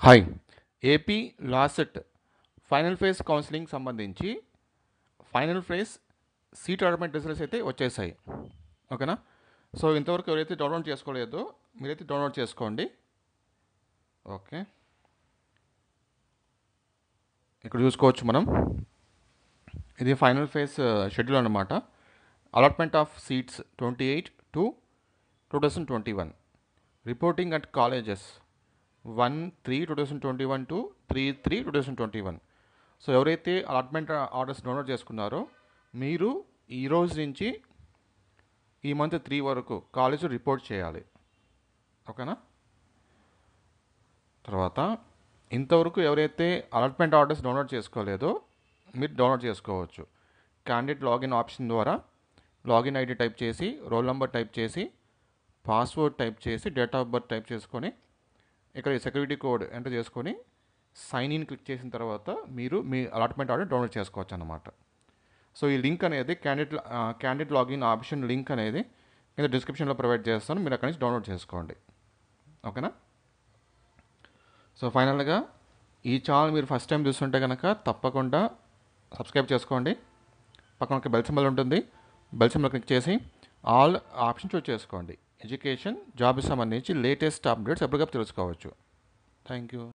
Hi. AP LAWCET final phase counselling సంబంధించి final phase seat allotment results అయితే వచ్చేసాయి. ఓకేనా? సో ఇంతవరకు ఎవరైతే డౌన్లోడ్ చేసుకోలేదో మీరైతే డౌన్లోడ్ చేసుకోండి. ఓకే, ఇక్కడ చూసుకోవచ్చు మనం. ఇది ఫైనల్ ఫేజ్ షెడ్యూల్ అన్నమాట. Allotment of seats 28/2/2021. Reporting at colleges 1/3/2021 to 3/3/2021. So ఎవరైతే అలాట్మెంట్ ఆర్డర్స్ డౌన్లోడ్ చేసుకున్నారో మీరు ఈ రోజు నుంచి ఈ మంత్ 3 వరకు కాలేజ్ రిపోర్ట్ చేయాలి. ఓకేనా? తర్వాత ఇంతవరకు ఎవరైతే అలాట్మెంట్ ఆర్డర్స్ డౌన్లోడ్ చేసుకోలేదో మీరు డౌన్లోడ్ చేసుకోవచ్చు. క్యాండిడేట్ లాగిన్ ఆప్షన్ ద్వారా లాగిన్ ఐడి టైప్ చేసి, రోల్ నెంబర్ టైప్ చేసి, పాస్వర్డ్ టైప్ చేసి, డేట్ ఆఫ్ బర్త్ టైప్ చేసుకొని, ఇక్కడ సెక్యూరిటీ కోడ్ ఎంటర్ చేసుకొని సైన్ ఇన్ క్లిక్ చేసిన తర్వాత మీరు మీ అలాట్మెంట్ ఆర్డర్ డౌన్లోడ్ చేసుకోవచ్చు అన్నమాట. సో ఈ లింక్ అనేది క్యాండిడేట్ లాగిన్ ఆప్షన్ లింక్ అనేది కింద డిస్క్రిప్షన్లో ప్రొవైడ్ చేస్తాను, మీరు అక్కడి నుంచి డౌన్లోడ్ చేసుకోండి. ఓకేనా? సో ఫైనల్గా ఈ ఛానల్ మీరు ఫస్ట్ టైం చూస్తుంటే కనుక తప్పకుండా సబ్స్క్రైబ్ చేసుకోండి. పక్కన ఒక బెల్ సింబల్ ఉంటుంది, బెల్ సింబల్ క్లిక్ చేసి ఆల్ ఆప్షన్ చూస్ చేసుకోండి. ఎడ్యుకేషన్, జాబ్కి సంబంధించి లేటెస్ట్ అప్డేట్స్ ఎప్పటికప్పుడు తెలుసుకోవచ్చు. Thank you.